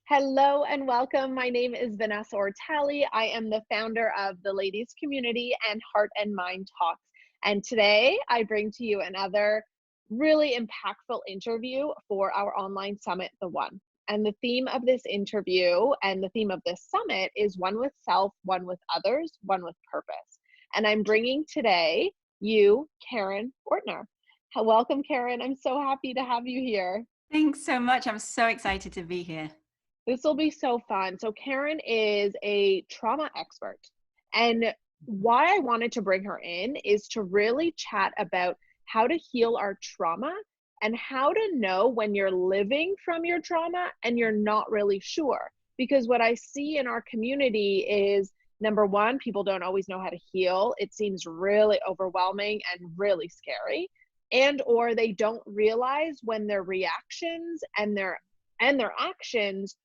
Hello and welcome. My name is Vanessa Ortali. I am the founder of the Ladies Community and Heart and Mind Talks. And today I bring to you another really impactful interview for our online summit, The One. And the theme of this interview and the theme of this summit is one with self, one with others, one with purpose. And I'm bringing today you, Karen Ortner. Welcome, Karen. I'm so happy to have you here. Thanks so much. I'm so excited to be here. This will be so fun. So Karen is a trauma expert. And why I wanted to bring her in is to really chat about how to heal our trauma and how to know when you're living from your trauma and you're not really sure. Because what I see in our community is, number one, people don't always know how to heal. It seems really overwhelming and really scary. And or they don't realize when their reactions and their actions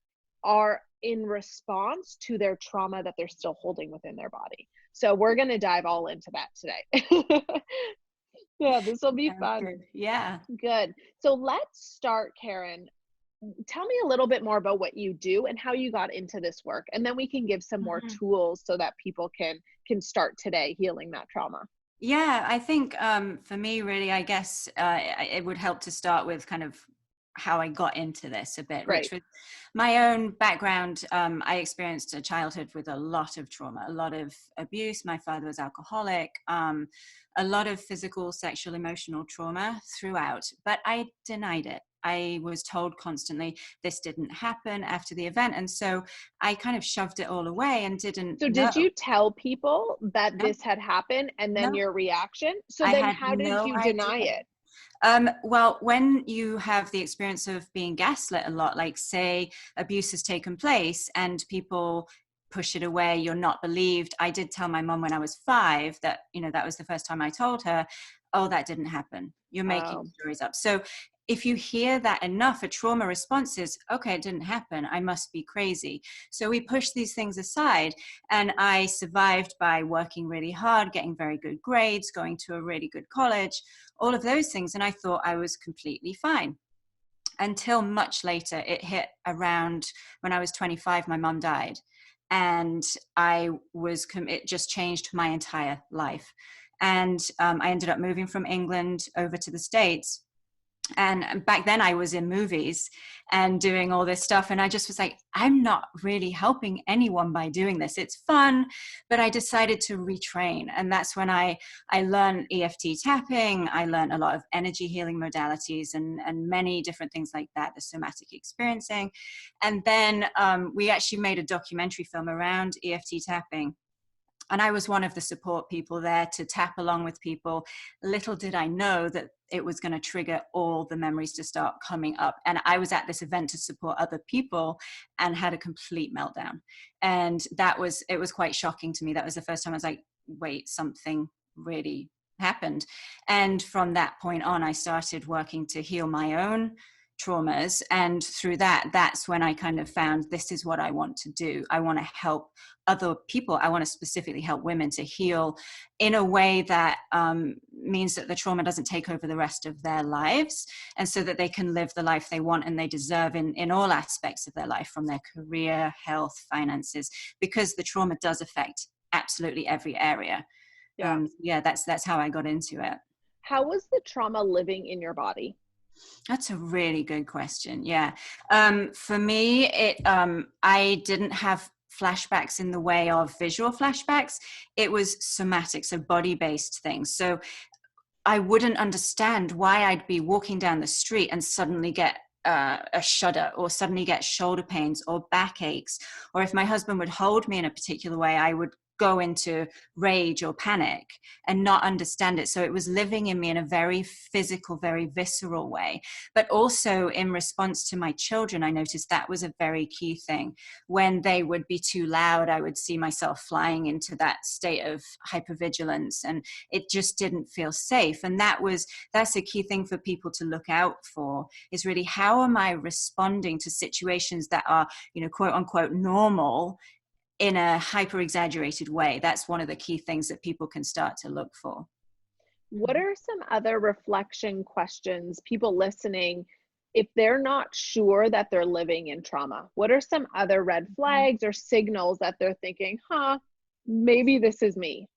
are in response to their trauma that they're still holding within their body. So we're going to dive all into that today. Yeah, this will be fun. Good. Yeah. Good. So let's start, Karen. Tell me a little bit more about what you do and how you got into this work. And then we can give some more tools so that people can start today healing that trauma. Yeah, I think for me, really, I guess it would help to start with kind of how I got into this a bit, Right. which was my own background. I experienced a childhood with a lot of trauma, a lot of abuse. My father was alcoholic, a lot of physical, sexual, emotional trauma throughout, but I denied it. I was told constantly this didn't happen after the event. And so I kind of shoved it all away and didn't So know. did you tell people that No, this had happened and then no, your reaction? So I then had how did no you deny idea. it? Well, when you have the experience of being gaslit a lot, like say abuse has taken place and people push it away, you're not believed. I did tell my mom when I was 5 that, that was the first time I told her, oh, that didn't happen. You're making Oh, stories up. So if you hear that enough, a trauma response is, okay, it didn't happen. I must be crazy. So we push these things aside. And I survived by working really hard, getting very good grades, going to a really good college, all of those things. And I thought I was completely fine until much later. It hit around when I was 25, my mom died. And it just changed my entire life. And I ended up moving from England over to the States. And back then I was in movies and doing all this stuff. And I just was like, I'm not really helping anyone by doing this. It's fun, but I decided to retrain. And that's when I learned EFT tapping. I learned a lot of energy healing modalities and many different things like that, the somatic experiencing. And then we actually made a documentary film around EFT tapping. And I was one of the support people there to tap along with people. Little did I know that it was going to trigger all the memories to start coming up. And I was at this event to support other people and had a complete meltdown. And it was quite shocking to me. That was the first time I was like, wait, something really happened. And from that point on, I started working to heal my own traumas. And through that's when I kind of found this is what I want to do. I want to help other people. I want to specifically help women to heal in a way that means that the trauma doesn't take over the rest of their lives, and so that they can live the life they want and they deserve in all aspects of their life, from their career, health, finances, because the trauma does affect absolutely every area. That's how I got into it. how was the trauma living in your body? That's a really good question. Yeah. For me, I didn't have flashbacks in the way of visual flashbacks. It was somatic, so body-based things. So I wouldn't understand why I'd be walking down the street and suddenly get a shudder, or suddenly get shoulder pains or backaches. Or if my husband would hold me in a particular way, I would go into rage or panic and not understand it. So it was living in me in a very physical, very visceral way. But also in response to my children, I noticed that was a very key thing. When they would be too loud, I would see myself flying into that state of hypervigilance, and it just didn't feel safe. And that's a key thing for people to look out for, is really, how am I responding to situations that are, quote unquote, normal, in a hyper exaggerated way? That's one of the key things that people can start to look for. What are some other reflection questions people listening if they're not sure that they're living in trauma? What are some other red flags or signals that they're thinking, maybe this is me?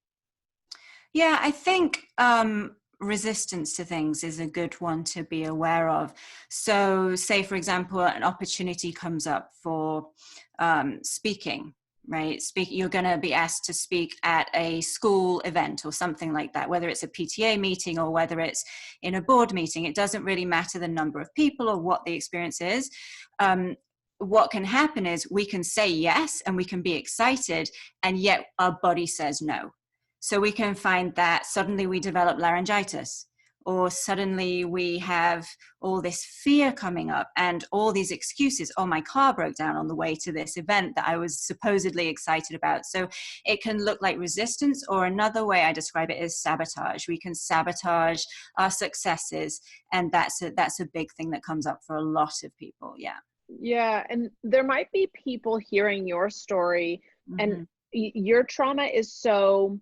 Yeah, I think resistance to things is a good one to be aware of. So, say, for example, an opportunity comes up for speaking, right? You're going to be asked to speak at a school event or something like that, whether it's a PTA meeting or whether it's in a board meeting. It doesn't really matter the number of people or what the experience is. What can happen is we can say yes and we can be excited, and yet our body says no. So we can find that suddenly we develop laryngitis, or suddenly we have all this fear coming up and all these excuses. Oh, my car broke down on the way to this event that I was supposedly excited about. So it can look like resistance, or another way I describe it is sabotage. We can sabotage our successes, and that's a big thing that comes up for a lot of people. Yeah. Yeah, and there might be people hearing your story, and your trauma is so,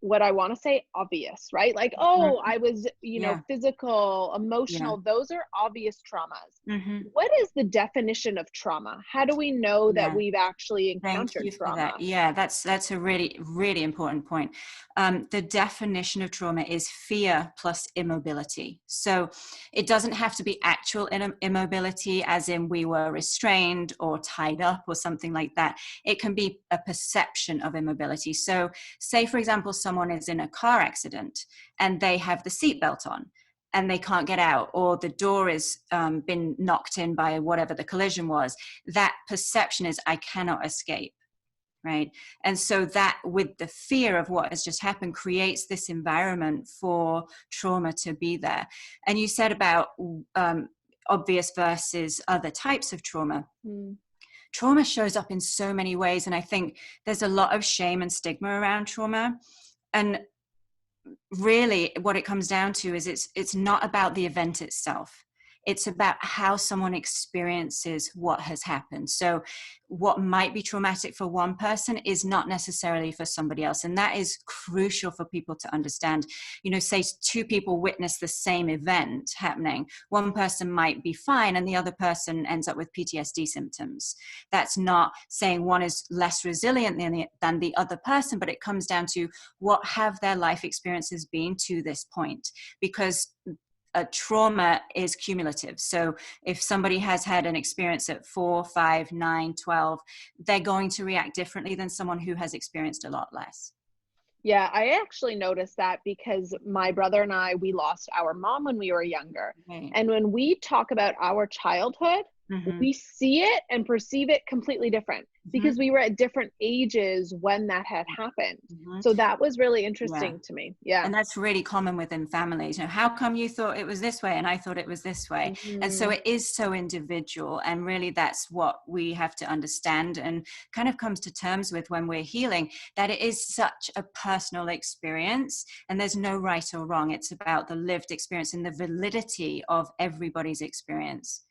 what I want to say, obvious, right? Like, oh, I was, Yeah. physical, Yeah. emotional, those are obvious traumas. Mm-hmm. What is the definition of trauma? How do we know that Yeah. we've actually Thank encountered you for that. trauma? Yeah, that's a really, really important point. The definition of trauma is fear plus immobility. So it doesn't have to be actual immobility, as in we were restrained or tied up or something like that. It can be a perception of immobility. So say, for example, someone is in a car accident and they have the seatbelt on and they can't get out, or the door has been knocked in by whatever the collision was. That perception is, I cannot escape, right? And so that, with the fear of what has just happened, creates this environment for trauma to be there. And you said about obvious versus other types of trauma. Trauma shows up in so many ways, and I think there's a lot of shame and stigma around trauma. And really what it comes down to is it's not about the event itself. It's about how someone experiences what has happened. So what might be traumatic for one person is not necessarily for somebody else. And that is crucial for people to understand. Say two people witness the same event happening. One person might be fine and the other person ends up with PTSD symptoms. That's not saying one is less resilient than the other person, but it comes down to what have their life experiences been to this point. Because trauma is cumulative. So if somebody has had an experience at 4, 5, 9, 12, they're going to react differently than someone who has experienced a lot less. Yeah, I actually noticed that because my brother and I, we lost our mom when we were younger. Right. And when we talk about our childhood, we see it and perceive it completely different because we were at different ages when that had happened. So that was really interesting to me. Yeah. And that's really common within families. How come you thought it was this way and I thought it was this way? And so it is so individual. And really that's what we have to understand and kind of comes to terms with when we're healing, that it is such a personal experience and there's no right or wrong. It's about the lived experience and the validity of everybody's experience.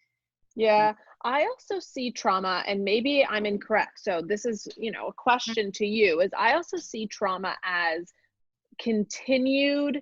Yeah, I also see trauma, and maybe I'm incorrect. So this is, a question to you, is I also see trauma as continued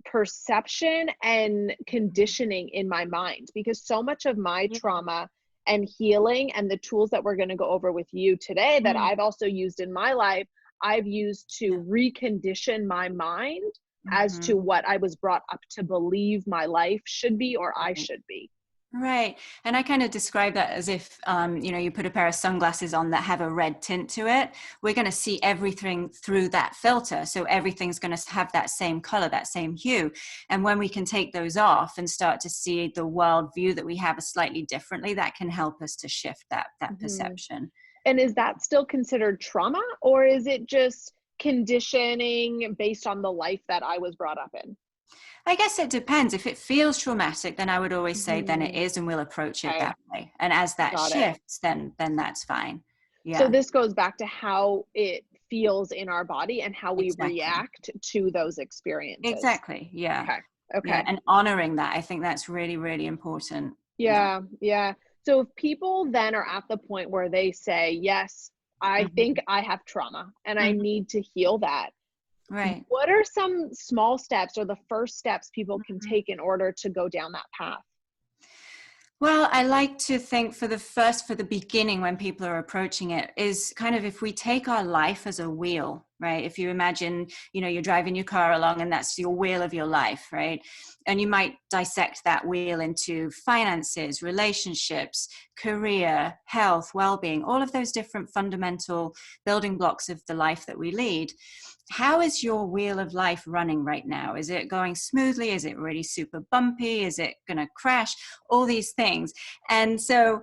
perception and conditioning in my mind, because so much of my trauma and healing and the tools that we're going to go over with you today that I've also used in my life, I've used to recondition my mind as to what I was brought up to believe my life should be or I should be. Right. And I kind of describe that as if, you put a pair of sunglasses on that have a red tint to it. We're going to see everything through that filter. So everything's going to have that same color, that same hue. And when we can take those off and start to see the world view that we have slightly differently, that can help us to shift that perception. And is that still considered trauma, or is it just conditioning based on the life that I was brought up in? I guess it depends. If it feels traumatic, then I would always say then it is, and we'll approach it that way. And as that Got it. shifts, then that's fine. Yeah. So this goes back to how it feels in our body and how we react to those experiences. Exactly. Yeah. Okay. Yeah. And honoring that, I think that's really, really important. Yeah. So if people then are at the point where they say, yes, I think I have trauma and I need to heal that. Right. What are some small steps or the first steps people can take in order to go down that path? Well, I like to think for the beginning, when people are approaching it, is kind of if we take our life as a wheel, right? If you imagine, you're driving your car along and that's your wheel of your life, right? And you might dissect that wheel into finances, relationships, career, health, well-being, all of those different fundamental building blocks of the life that we lead. How is your wheel of life running right now? Is it going smoothly? Is it really super bumpy? Is it going to crash? All these things. And so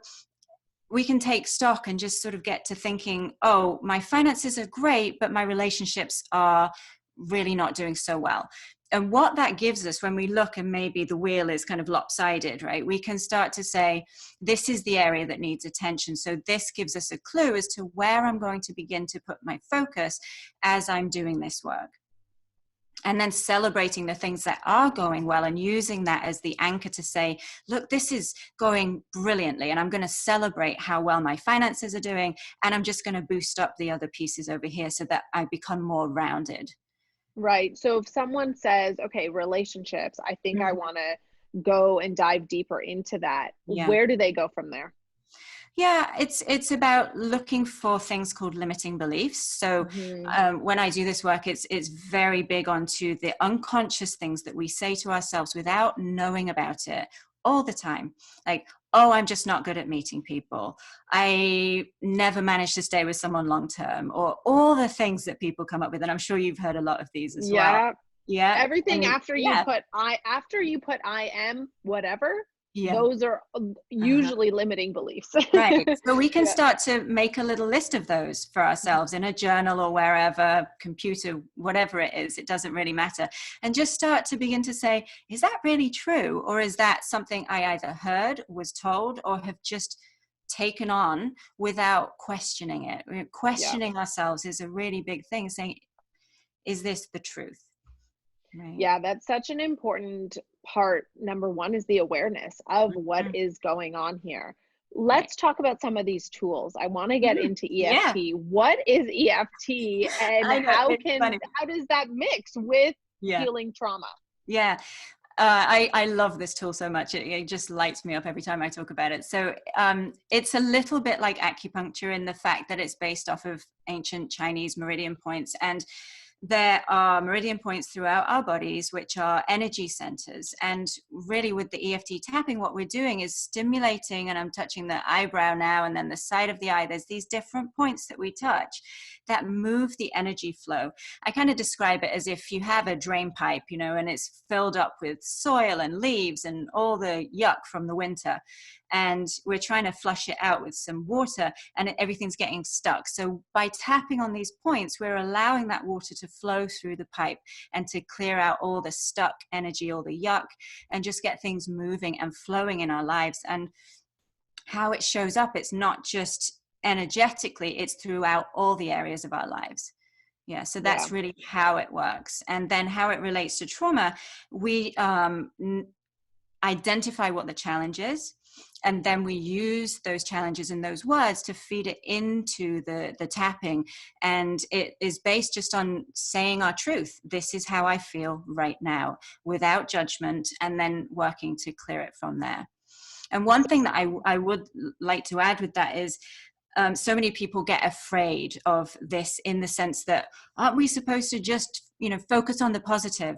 we can take stock and just sort of get to thinking, oh, my finances are great, but my relationships are really not doing so well. And what that gives us when we look and maybe the wheel is kind of lopsided, right? We can start to say, this is the area that needs attention. So this gives us a clue as to where I'm going to begin to put my focus as I'm doing this work. And then celebrating the things that are going well and using that as the anchor to say, look, this is going brilliantly, and I'm going to celebrate how well my finances are doing, and I'm just going to boost up the other pieces over here so that I become more rounded. Right. So if someone says, okay, relationships, I think I Mhm. want to go and dive deeper into that, Yeah. where do they go from there? Yeah, it's about looking for things called limiting beliefs. So Hmm. when I do this work, it's very big onto the unconscious things that we say to ourselves without knowing about it all the time. Like, oh, I'm just not good at meeting people. I never managed to stay with someone long term, or all the things that people come up with. And I'm sure you've heard a lot of these as well. Yeah. Yeah, Everything and after you yeah, put I am whatever, yeah. those are Uh-huh. usually limiting beliefs. Right. So we can Yeah. start to make a little list of those for ourselves in a journal or wherever, computer, whatever it is, it doesn't really matter. And just start to begin to say, is that really true? Or is that something I either heard, was told, or have just taken on without questioning it? Yeah. Questioning ourselves is a really big thing, saying, is this the truth? Right. Yeah, that's such an important part. Number one is the awareness of what Mhm. is going on here. Right. Let's talk about some of these tools. I want to get Mhm. into Yeah. EFT. What is EFT and I know. It's funny. how does that mix with Yeah. healing trauma? Yeah. I love this tool so much. It just lights me up every time I talk about it. So it's a little bit like acupuncture in the fact that it's based off of ancient Chinese meridian points. And there are meridian points throughout our bodies, which are energy centers. And really with the EFT tapping, what we're doing is stimulating, and I'm touching the eyebrow now, and then the side of the eye. There's these different points that we touch that move the energy flow. I kind of describe it as if you have a drain pipe, and it's filled up with soil and leaves and all the yuck from the winter. And we're trying to flush it out with some water, and everything's getting stuck. So by tapping on these points, we're allowing that water to flow through the pipe and to clear out all the stuck energy, all the yuck, and just get things moving and flowing in our lives. And how it shows up, it's not just energetically, it's throughout all the areas of our lives. Yeah, so Yeah. that's really how it works. And then how it relates to trauma, we identify what the challenge is, and then we use those challenges and those words to feed it into the tapping. And it is based just on saying our truth. This is how I feel right now, without judgment, and then working to clear it from there. And one thing that I would like to add with that is, so many people get afraid of this, in the sense that, aren't we supposed to just focus on the positive?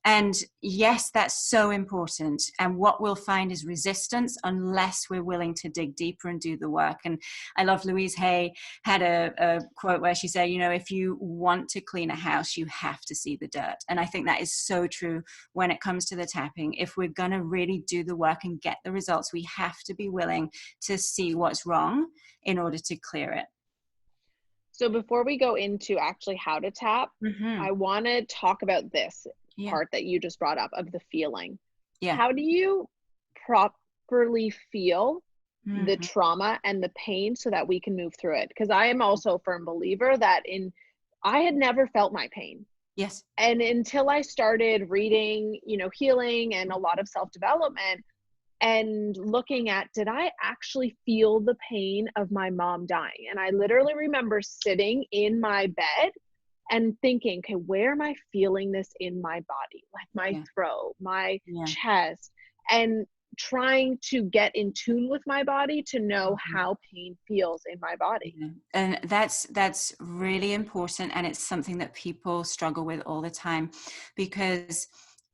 And yes, that's so important. And what we'll find is resistance unless we're willing to dig deeper and do the work. And I love Louise Hay had a quote where she said, if you want to clean a house, you have to see the dirt. And I think that is so true when it comes to the tapping. If we're going to really do the work and get the results, we have to be willing to see what's wrong in order to clear it. So before we go into actually how to tap, Mm-hmm. I want to talk about this Yeah. part that you just brought up of the feeling. Yeah. How do you properly feel the Mm-hmm. trauma and the pain so that we can move through it? Because I am also a firm believer that I had never felt my pain. Yes. And until I started reading, healing and a lot of self-development, and looking at, did I actually feel the pain of my mom dying? And I literally remember sitting in my bed and thinking, okay, where am I feeling this in my body? Like my Yeah. throat, my Yeah. chest. And trying to get in tune with my body to know Mhm. how pain feels in my body. Yeah. And that's really important, and it's something that people struggle with all the time, because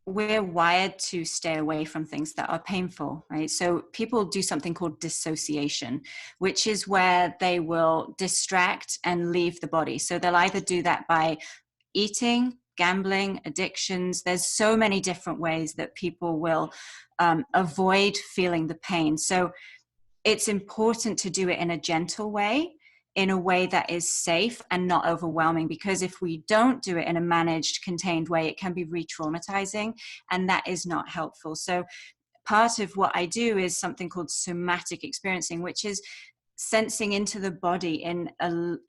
we're wired to stay away from things that are painful, right? So people do something called dissociation, which is where they will distract and leave the body. So they'll either do that by eating, gambling, addictions. There's so many different ways that people will avoid feeling the pain. So it's important to do it in a gentle way, in a way that is safe and not overwhelming, because if we don't do it in a managed, contained way, it can be re-traumatizing, and that is not helpful. So part of what I do is something called somatic experiencing, which is sensing into the body in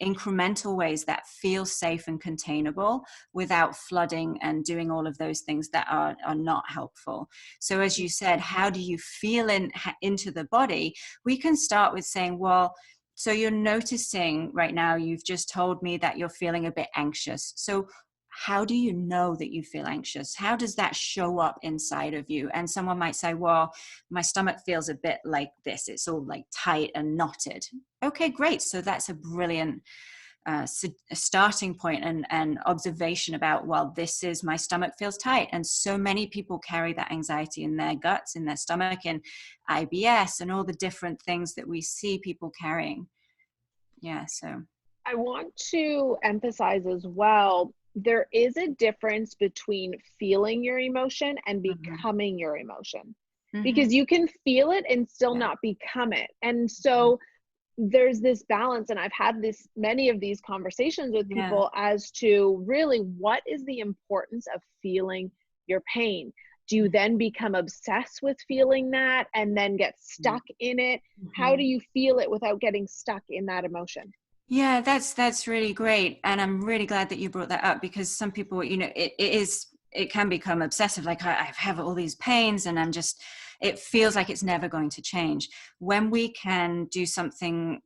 incremental ways that feel safe and containable, without flooding and doing all of those things that are not helpful. So as you said, how do you feel into the body? We can start with saying, well, so you're noticing right now, you've just told me that you're feeling a bit anxious. So how do you know that you feel anxious? How does that show up inside of you? And someone might say, well, my stomach feels a bit like this. It's all like tight and knotted. Okay, great. So that's a brilliant starting point and observation about, well, this is, my stomach feels tight. And so many people carry that anxiety in their guts, in their stomach, and IBS and all the different things that we see people carrying. Yeah, so. I want to emphasize as well, there is a difference between feeling your emotion and Mhm. becoming your emotion, because Mhm. you can feel it and still Yeah. not become it. And Mhm. so there's this balance, and I've had this many of these conversations with Yeah. people as to really what is the importance of feeling your pain. Do you then become obsessed with feeling that and then get Mhm. stuck in it? How do Mhm. you feel it without getting stuck in that emotion? Yeah, that's really great, and I'm really glad that you brought that up, because some people, it can become obsessive. Like I have all these pains, and it feels like it's never going to change. When we can do something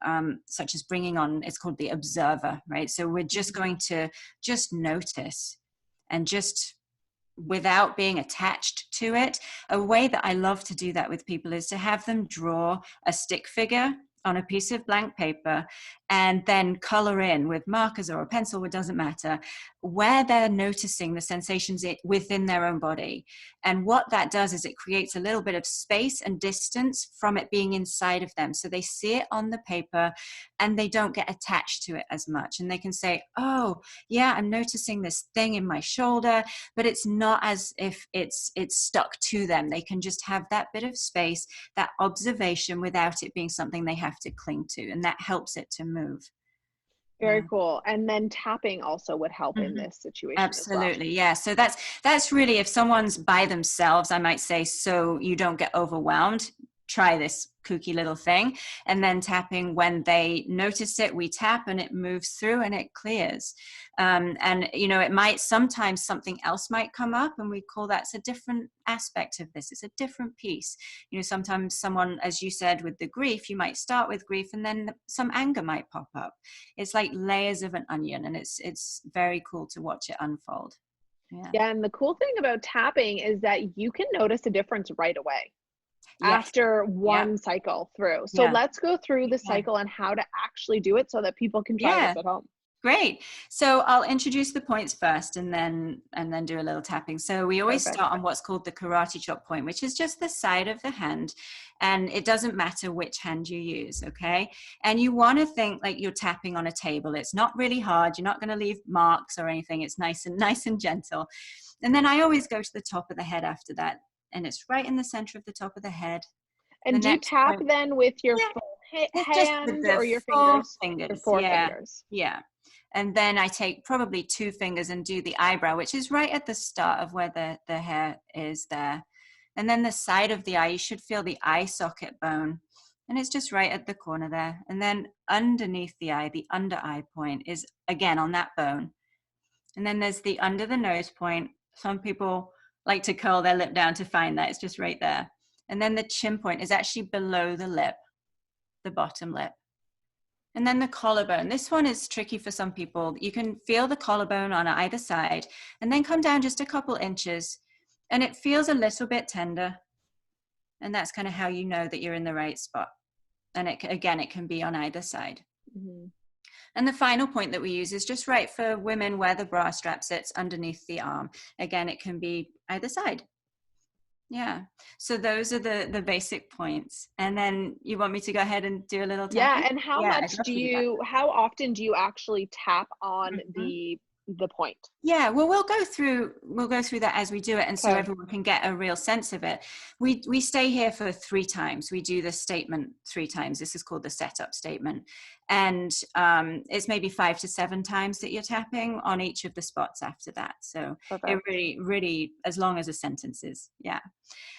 such as bringing on, it's called the observer, right? So we're just Mhm. going to just notice, and just without being attached to it. A way that I love to do that with people is to have them draw a stick figure on a piece of blank paper, and then color in with markers or a pencil, it doesn't matter, where they're noticing the sensations within their own body. And what that does is it creates a little bit of space and distance from it being inside of them. So they see it on the paper and they don't get attached to it as much. And they can say, oh, yeah, I'm noticing this thing in my shoulder, but it's not as if it's stuck to them. They can just have that bit of space, that observation, without it being something they have to cling to, and that helps it to move. Very Yeah. cool. And then tapping also would help in Mhm. this situation as well. Absolutely. Yeah. So that's really, if someone's by themselves, I might say, so you don't get overwhelmed, try this kooky little thing. And then tapping, when they notice it, we tap and it moves through and it clears. And it might, sometimes something else might come up, and we call that's a different aspect of this. It's a different piece. Sometimes someone, as you said, with the grief, you might start with grief and then some anger might pop up. It's like layers of an onion, and it's very cool to watch it unfold. Yeah. Yeah, and the cool thing about tapping is that you can notice a difference right away Yes. after Yeah. one cycle through. So Yeah. let's go through the Yeah. cycle and how to actually do it so that people can try Yeah. this at home. Great. So I'll introduce the points first, and then do a little tapping. So we always Perfect. start on what's called the karate chop point, which is just the side of the hand. And it doesn't matter which hand you use, okay? And you want to think like you're tapping on a table. It's not really hard. You're not going to leave marks or anything. It's nice and gentle. And then I always go to the top of the head after that. And it's right in the center of the top of the head. The And do you next tap point, then with your yeah, full it's just with hand the or your four fingers? Your fingers. four Yeah. fingers. Yeah. And then I take probably two fingers and do the eyebrow, which is right at the start of where the hair is there. And then the side of the eye, you should feel the eye socket bone. And it's just right at the corner there. And then underneath the eye, the under eye point is again on that bone. And then there's the under the nose point. Some people like to curl their lip down to find that. It's just right there. And then the chin point is actually below the lip, the bottom lip. And then the collarbone. This one is tricky for some people. You can feel the collarbone on either side and then come down just a couple inches, and it feels a little bit tender. And that's kind of how you know that you're in the right spot. And it can be on either side. Mm-hmm. And the final point that we use is just right for women where the bra strap sits underneath the arm. Again, it can be either side. Yeah. So those are the basic points. And then you want me to go ahead and do a little tapping? Yeah, and how Yeah, much I'd love to do that. how often do you actually tap on Mhm. the point? Yeah, well, we'll go through that as we do it, and so Okay. everyone can get a real sense of it. We stay here for 3 times. We do the statement 3 times. This is called the setup statement, and it's maybe 5 to 7 times that you're tapping on each of the spots after that. So it Perfect. really, as long as a sentence is, yeah.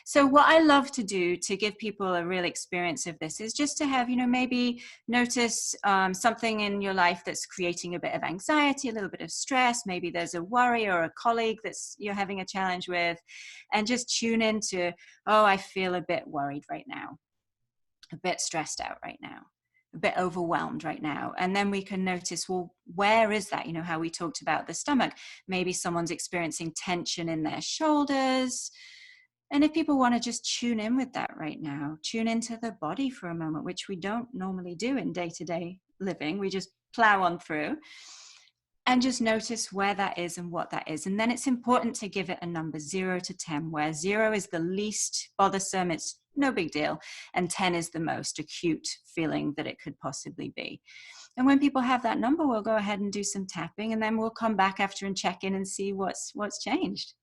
So what I love to do to give people a real experience of this is just to have, maybe notice something in your life that's creating a bit of anxiety, a little bit of stress. Maybe there's a worry or a colleague you're having a challenge with, and just tune into, oh, I feel a bit worried right now, a bit stressed out right now, a bit overwhelmed right now. And then we can notice, well, where is that? How we talked about the stomach. Maybe someone's experiencing tension in their shoulders. And if people want to just tune in with that right now, tune into the body for a moment, which we don't normally do in day-to-day living. We just plow on through and just notice where that is and what that is. And then it's important to give it a number 0 to 10, where 0 is the least bothersome, it's no big deal, and 10 is the most acute feeling that it could possibly be. And when people have that number, we'll go ahead and do some tapping, and then we'll come back after and check in and see what's changed.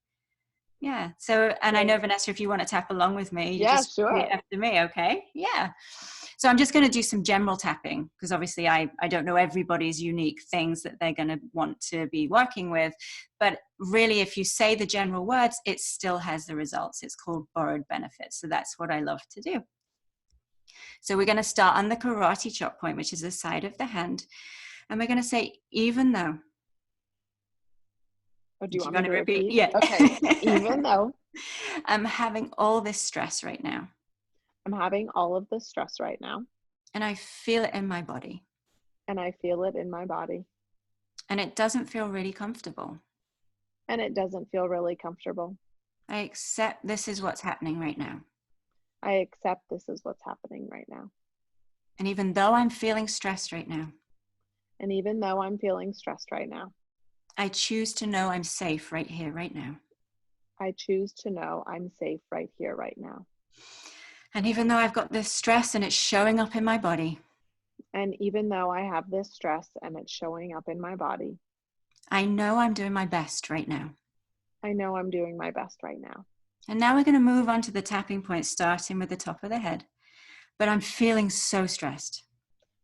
Yeah. So, and I know, Vanessa, if you want to tap along with me, you Yeah, just repeat sure. after me. Okay. Yeah. So I'm just going to do some general tapping because obviously I don't know everybody's unique things that they're going to want to be working with. But really, if you say the general words, it still has the results. It's called borrowed benefits. So that's what I love to do. So we're going to start on the karate chop point, which is the side of the hand. And we're going to say, even though. Oh, do you want me want to to repeat? repeat? Yeah. Okay. Even though I'm having all this stress right now. I'm having all of this stress right now, And I feel it in my body. and I feel it in my body, And it doesn't feel really comfortable. and it doesn't feel really comfortable. I accept this is what's happening right now. I accept this is what's happening right now. And even though I'm feeling stressed right now, And even though I'm feeling stressed right now, I choose to know I'm safe right here, right now. I choose to know I'm safe right here, right now. And even though I've got this stress and it's showing up in my body, And even though I have this stress and it's showing up in my body, I know I'm doing my best right now. I know I'm doing my best right now. And now we're going to move on to the tapping point, starting with the top of the head. But I'm feeling so stressed.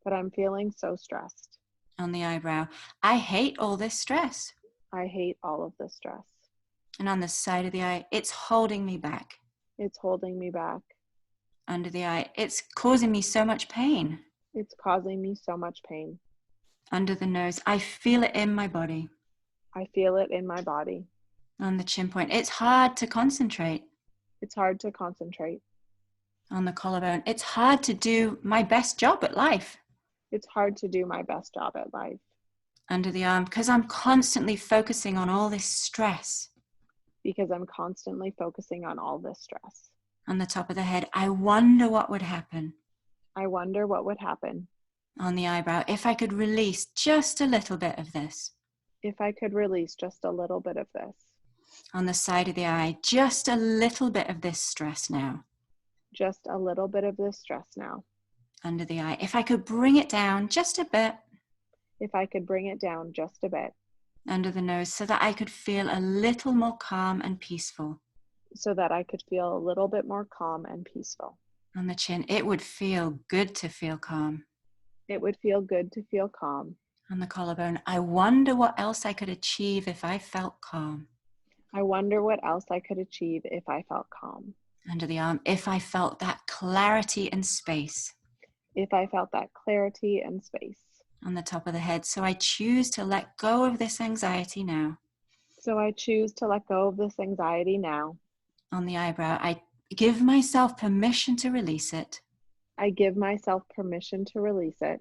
But I'm feeling so stressed. On the eyebrow, I hate all this stress. I hate all of this stress. And on the side of the eye, it's holding me back. It's holding me back. Under the eye, it's causing me so much pain. It's causing me so much pain. Under the nose, I feel it in my body. I feel it in my body. On the chin point, it's hard to concentrate. It's hard to concentrate. On the collarbone, it's hard to do my best job at life. It's hard to do my best job at life. Under the arm, because I'm constantly focusing on all this stress. Because I'm constantly focusing on all this stress. On the top of the head, I wonder what would happen. I wonder what would happen. On the eyebrow, if I could release just a little bit of this. If I could release just a little bit of this. On the side of the eye, just a little bit of this stress now. Just a little bit of this stress now. Under the eye, if I could bring it down just a bit. If I could bring it down just a bit. Under the nose, so that I could feel a little more calm and peaceful. So that I could feel a little bit more calm and peaceful. On the chin, it would feel good to feel calm. It would feel good to feel calm. On the collarbone, I wonder what else I could achieve if I felt calm. I wonder what else I could achieve if I felt calm. Under the arm, if I felt that clarity and space. If I felt that clarity and space. On the top of the head, so I choose to let go of this anxiety now. So I choose to let go of this anxiety now. On the eyebrow, I give myself permission to release it. I give myself permission to release it.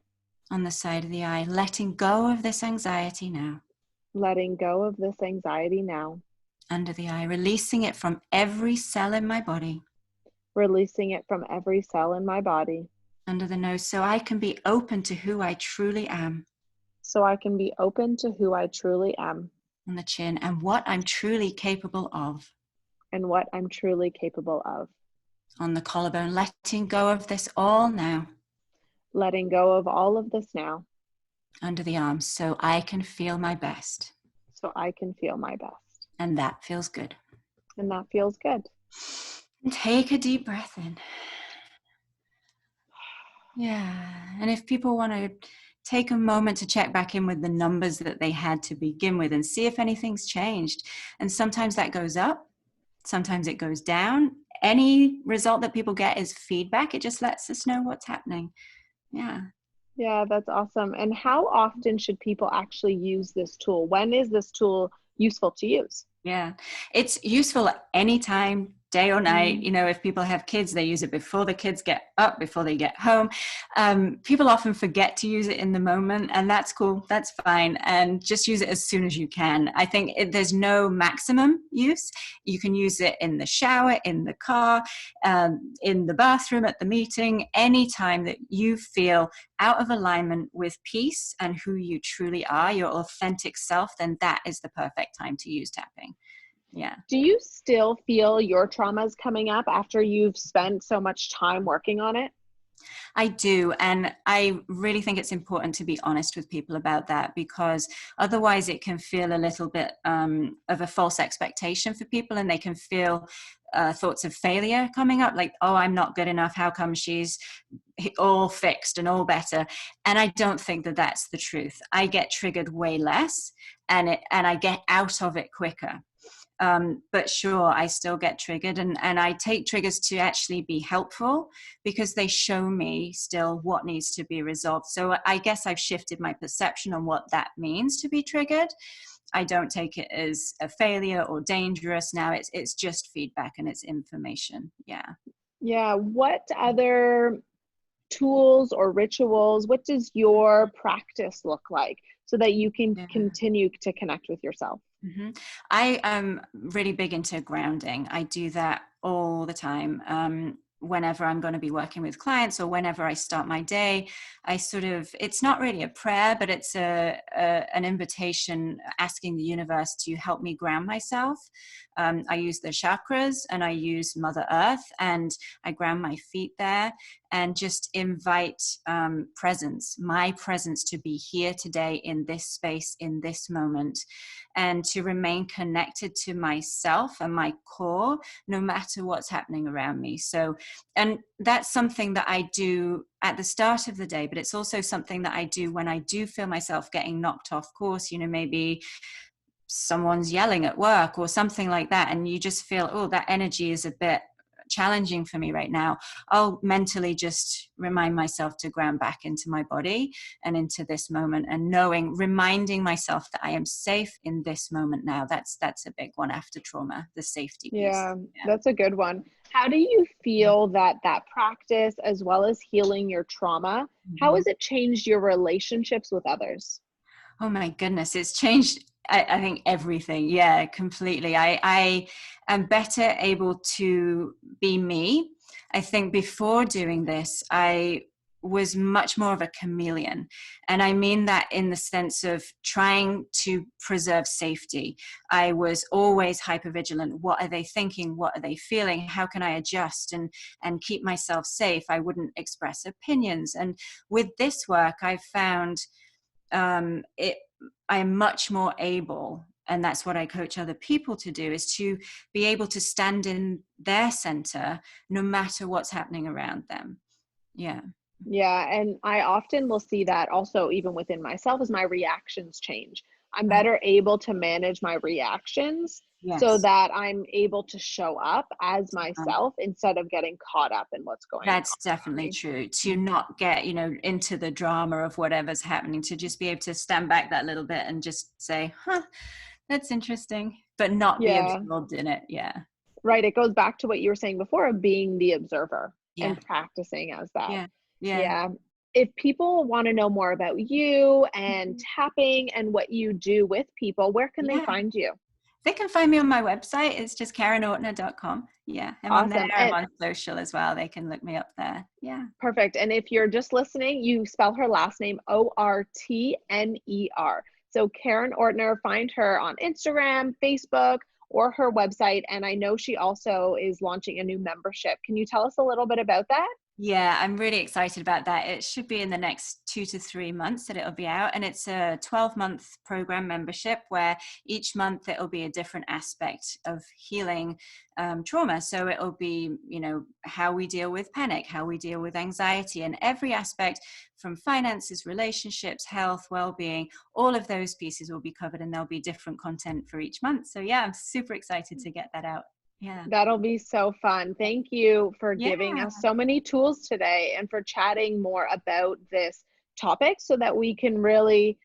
On the side of the eye, letting go of this anxiety now. Letting go of this anxiety now. Under the eye, releasing it from every cell in my body. releasing it from every cell in my body under the nose, so I can be open to who I truly am. so I can be open to who I truly am On the chin, and what I'm truly capable of. and what I'm truly capable of. On the collarbone, letting go of this all now. Letting go of all of this now Under the arms, so I can feel my best. so I can feel my best. And that feels good. And that feels good. And take a deep breath in. Yeah. And if people want to take a moment to check back in with the numbers that they had to begin with and see if anything's changed. And sometimes that goes up, sometimes it goes down. Any result that people get is feedback. It just lets us know what's happening. Yeah. Yeah, that's awesome. And how often should people actually use this tool? When is this tool useful to use? Yeah, it's useful at any time, day or night. You know, if people have kids, they use it before the kids get up, before they get home. People often forget to use it in the moment, and that's cool. That's fine. And just use it as soon as you can. I think there's no maximum use. You can use it in the shower, in the car, in the bathroom, at the meeting, anytime that you feel out of alignment with peace and who you truly are, your authentic self, then that is the perfect time to use tapping. Yeah. Do you still feel your traumas coming up after you've spent so much time working on it? I do. And I really think it's important to be honest with people about that, because otherwise it can feel a little bit of a false expectation for people, and they can feel thoughts of failure coming up, like, oh, I'm not good enough. How come she's all fixed and all better? And I don't think that that's the truth. I get triggered way less, and I get out of it quicker. But sure, I still get triggered, and I take triggers to actually be helpful, because they show me still what needs to be resolved. So I guess I've shifted my perception on what that means to be triggered. I don't take it as a failure or dangerous now. It's just feedback and it's information. Yeah. Yeah. What other tools or rituals, what does your practice look like so that you can continue to connect with yourself? Mm-hmm. I am really big into grounding. I do that all the time. Whenever I'm going to be working with clients, or whenever I start my day, it's not really a prayer, but it's an invitation asking the universe to help me ground myself. I use the chakras, and I use Mother Earth, and I ground my feet there, and just invite my presence to be here today in this space, in this moment, and to remain connected to myself and my core, no matter what's happening around me. So, and that's something that I do at the start of the day, but it's also something that I do when I do feel myself getting knocked off course. Maybe someone's yelling at work or something like that, and you just feel, oh, that energy is a bit challenging for me right now. I'll mentally just remind myself to ground back into my body and into this moment, and reminding myself that I am safe in this moment now. That's a big one after trauma, the safety piece. Yeah, that's a good one. How do you feel that practice, as well as healing your trauma, how has it changed your relationships with others? Oh my goodness, it's changed, I think, everything. Yeah, completely. I am better able to be me. I think before doing this, I was much more of a chameleon. And I mean that in the sense of trying to preserve safety. I was always hypervigilant. What are they thinking? What are they feeling? How can I adjust and keep myself safe? I wouldn't express opinions. And with this work, I found I'm much more able, and that's what I coach other people to do, is to be able to stand in their center no matter what's happening around them. Yeah. Yeah, and I often will see that also even within myself as my reactions change. I'm better able to manage my reactions so that I'm able to show up as myself instead of getting caught up in what's going on. That's definitely true. To not get, into the drama of whatever's happening, to just be able to stand back that little bit and just say, that's interesting, but not be absorbed in it. Yeah. Right. It goes back to what you were saying before of being the observer and practicing as that. Yeah. If people want to know more about you and tapping and what you do with people, where can they find you? They can find me on my website. It's just KarenOrtner.com. Yeah, I'm on there. Awesome. I'm And on social as well. They can look me up there. Yeah. perfect. And if you're just listening, you spell her last name Ortner. So Karen Ortner, find her on Instagram, Facebook, or her website. And I know she also is launching a new membership. Can you tell us a little bit about that? Yeah, I'm really excited about that. It should be in the next 2 to 3 months that it'll be out. And it's a 12-month program membership where each month it'll be a different aspect of healing trauma. So it'll be, how we deal with panic, how we deal with anxiety, and every aspect from finances, relationships, health, well-being, all of those pieces will be covered, and there'll be different content for each month. So yeah, I'm super excited to get that out. Yeah. That'll be so fun. Thank you for Yeah. giving us so many tools today and for chatting more about this topic so that we can really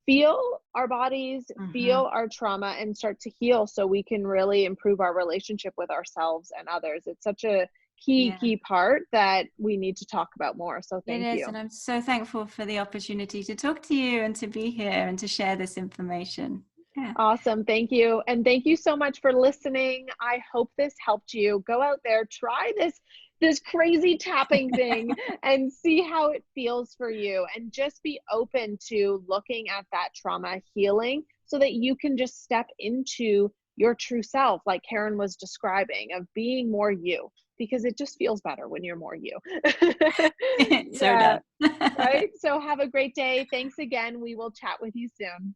feel our bodies, feel our trauma, and start to heal so we can really improve our relationship with ourselves and others. It's such a key part that we need to talk about more. So It thank is, you. and I'm so thankful for the opportunity to talk to you and to be here and to share this information. Yeah. Awesome. Thank you. And thank you so much for listening. I hope this helped you. Go out there, try this crazy tapping thing and see how it feels for you, and just be open to looking at that trauma healing so that you can just step into your true self, like Karen was describing, of being more you, because it just feels better when you're more you. So Yeah, does. right. So have a great day. Thanks again. We will chat with you soon.